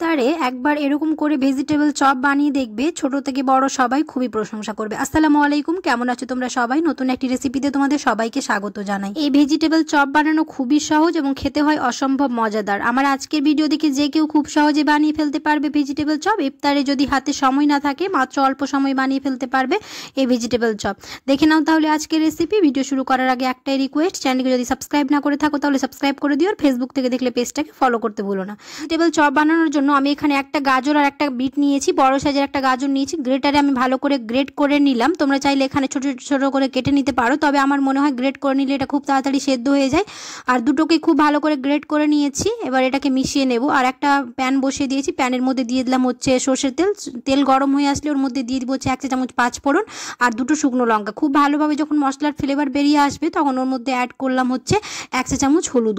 ইফতারে একবার এরকম করে ভেজিটেবল চপ বানিয়ে দেখবে, ছোট থেকে বড় সবাই খুবই প্রশংসা করবে। আসসালামু আলাইকুম, কেমন আছো তোমরা সবাই? নতুন একটি রেসিপিতে তোমাদের সবাইকে স্বাগত জানাই। এই ভেজিটেবল চপ বানানো খুবই সহজ এবং খেতে হয় অসম্ভব মজাদার। আমার আজকের ভিডিও দেখে যে কেউ খুব সহজে বানিয়ে ফেলতে পারবে ভেজিটেবল চপ। ইফতারে যদি হাতে সময় না থাকে, মাত্র অল্প সময় বানিয়ে ফেলতে পারবে এই ভেজিটেবল চপ। দেখে নাও তাহলে আজকের রেসিপি। ভিডিও শুরু করার আগে একটাই রিকোয়েস্ট, চ্যানেলকে যদি সাবস্ক্রাইব না করে থাকো তাহলে সাবস্ক্রাইব করে দিও, আর ফেসবুক থেকে দেখলে পেজটাকে ফলো করতে ভুলো না। ভেজিটেবল চপ বানানোর জন্য আমি এখানে একটা গাজর আর একটা বিট নিয়েছি, বড় সাইজের একটা গাজর নিয়েছি। গ্রেটারে আমি ভালো করে গ্রেট করে নিলাম। তোমরা চাইলে এখানে ছোট ছোট করে কেটে নিতে পারো, তবে আমার মনে হয় গ্রেট করে নিলে এটা খুব তাড়াতাড়ি সেদ্ধ হয়ে যায়। আর দুটোকে খুব ভালো করে গ্রেট করে নিয়েছি। এবার এটাকে মিশিয়ে নেব। আর একটা প্যান বসিয়ে দিয়েছি, প্যানের মধ্যে দিয়ে দিলাম হচ্ছে সর্ষের তেল। তেল গরম হয়ে আসলে ওর মধ্যে দিয়ে দিব হচ্ছে 1 চা চামচ 5 ফোড়ন আর 2টো শুকনো লঙ্কা। খুব ভালোভাবে যখন মশলার ফ্লেভার বেরিয়ে আসবে তখন ওর মধ্যে অ্যাড করলাম হচ্ছে 1 চা চামচ হলুদ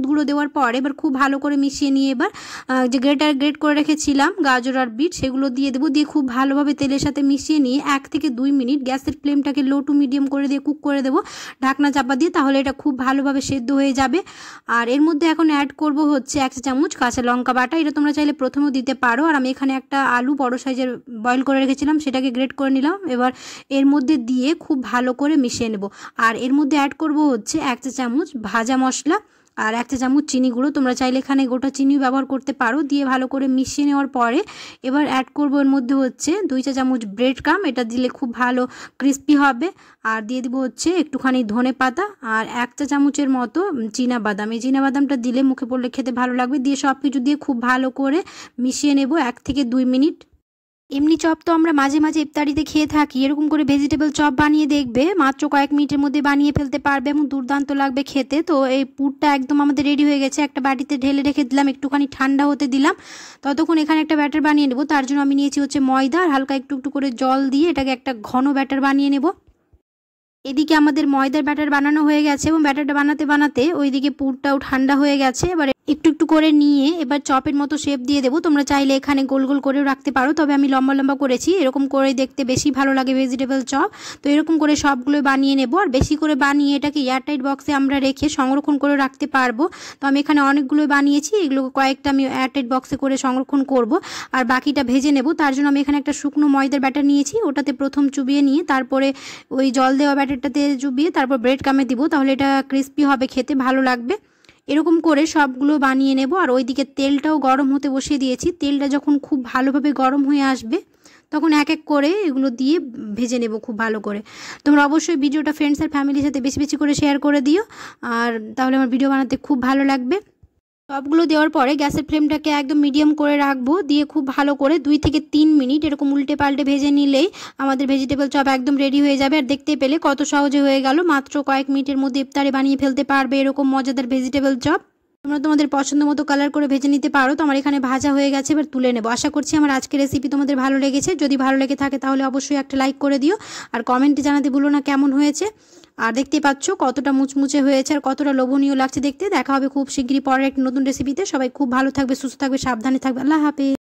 গুঁড়ো দেওয়ার পর এবার খুব ভালো করে মিশিয়ে নিয়ে এবার যে গ্রেট করে রেখেছিলাম গাজর আর বিট সেগুলো দিয়ে দেবো। দিয়ে খুব ভালোভাবে তেলের সাথে মিশিয়ে নিয়ে 1 থেকে 2 মিনিট গ্যাসের ফ্লেমটাকে লো টু মিডিয়াম করে দিয়ে কুক করে দেবো ঢাকনা চাপা দিয়ে, তাহলে এটা খুব ভালোভাবে সেদ্ধ হয়ে যাবে। আর এর মধ্যে এখন অ্যাড করব হচ্ছে 1 চা চামচ কাঁচা লঙ্কা বাটা। এটা তোমরা চাইলে প্রথমেও দিতে পারো। আর আমি এখানে একটা আলু বড় সাইজের বয়েল করে রেখেছিলাম, সেটাকে গ্রেট করে নিলাম। এবার এর মধ্যে দিয়ে খুব ভালো করে মিশিয়ে নেব। আর এর মধ্যে অ্যাড করব হচ্ছে 1 চা চামচ ভাজা মশলা আর 1 চা চামচ চিনি গুঁড়ো। তোমরা চাইলে এখানে গোটা চিনিও ব্যবহার করতে পারো। দিয়ে ভালো করে মিশিয়ে নেওয়ার পরে এবার অ্যাড করব এর মধ্যে হচ্ছে 2 চা চামচ ব্রেড ক্রাম্ব। এটা দিলে খুব ভালো ক্রিস্পি হবে। আর দিয়ে দিব হচ্ছে একটুখানি ধনে পাতা আর 1 চা চামচের মতো চীনাবাদাম। এই চীনাবাদামটা দিলে মুখে পড়লে খেতে ভালো লাগবে। দিয়ে সব কিছু দিয়ে খুব ভালো করে মিশিয়ে নেব 1 থেকে 2 মিনিট। এমনি চপ তো আমরা মাঝে মাঝে ইফতারিতে খেয়ে থাকি, এরকম করে ভেজিটেবল চপ বানিয়ে দেখবে, মাত্র কয়েক মিনিটের মধ্যে বানিয়ে ফেলতে পারবে এবং দুর্দান্ত লাগবে খেতে। তো এই পুরটা একদম আমাদের রেডি হয়ে গেছে। একটা বাটিতে ঢেলে রেখে দিলাম, একটুখানি ঠান্ডা হতে দিলাম। ততক্ষণ এখানে একটা ব্যাটার বানিয়ে নেব। তার জন্য আমি নিয়েছি হচ্ছে ময়দা আর হালকা একটু একটু করে জল দিয়ে এটাকে একটা ঘন ব্যাটার বানিয়ে নেব। এদিকে আমাদের ময়দার ব্যাটার বানানো হয়ে গেছে এবং ব্যাটারটা বানাতে বানাতে ওইদিকে পুরটাও ঠান্ডা হয়ে গেছে। এবার একটু একটু করে নিয়ে এবার চপের মতো শেপ দিয়ে দেবো। তোমরা চাইলে এখানে গোল গোল করেও রাখতে পারো, তবে আমি লম্বা লম্বা করেছি। এরকম করে দেখতে বেশি ভালো লাগে ভেজিটেবল চপ। তো এরকম করে সবগুলো বানিয়ে নেব। আর বেশি করে বানিয়ে এটাকে এয়ারটাইট বক্সে আমরা রেখে সংরক্ষণ করে রাখতে পারবো। তো আমি এখানে অনেকগুলো বানিয়েছি, এগুলো কয়েকটা আমি এয়ারটাইট বক্সে করে সংরক্ষণ করব আর বাকিটা ভেজে নেব। তার জন্য আমি এখানে একটা শুকনো ময়দার ব্যাটার নিয়েছি, ওটাতে প্রথম চুবিয়ে নিয়ে তারপরে ওই জল দেওয়া ব্যাটারটাতে চুবিয়ে তারপর ব্রেড ক্রাম্বে দিব, তাহলে এটা ক্রিস্পি হবে, খেতে ভালো লাগবে। এরকম করে সবগুলো বানিয়ে নেব। আর ওইদিকে তেলটাও গরম হতে বসিয়ে দিয়েছি। তেলটা যখন খুব ভালোভাবে গরম হয়ে আসবে তখন এক এক করে এগুলো দিয়ে ভেজে নেব খুব ভালো করে। তোমরা অবশ্যই ভিডিওটা ফ্রেন্ডস আর ফ্যামিলির সাথে বেশি বেশি করে শেয়ার করে দিও, আর তাহলে আমার ভিডিও বানাতে খুব ভালো লাগবে। সবগুলো দেওয়ার পরে গ্যাসের ফ্লেমটাকে একদম মিডিয়াম করে রাখবো। দিয়ে খুব ভালো করে 2 থেকে 3 মিনিট এরকম উল্টে পাল্টে ভেজে নিলেই আমাদের ভেজিটেবল চপ একদম রেডি হয়ে যাবে। আর দেখতে পেলে কত সহজে হয়ে গেল, মাত্র কয়েক মিনিটের মধ্যে ইফতারে বানিয়ে ফেলতে পারবে এরকম মজাদার ভেজিটেবল চপ। তোমরা তোমাদের পছন্দ মতো কালার করে ভেজে নিতে পারো। তো আমার এখানে ভাজা হয়ে গেছে, এবার তুলে নেব। আশা করছি আমার আজকের রেসিপি তোমাদের ভালো লেগেছে। যদি ভালো লেগে থাকে তাহলে অবশ্যই একটা লাইক করে দিও, আর কমেন্টে জানাতে ভুলো না কেমন হয়েছে। আর দেখতে পাচ্ছ কতটা মুচমুচে হয়েছে আর কতটা লোভনীয় লাগছে দেখতে। দেখা হবে খুব শিগগিরই পরের একটা নতুন রেসিপিতে। সবাই খুব ভালো থাকবে, সুস্থ থাকবে, সাবধানে থাকবে। আল্লাহ হাফেজ।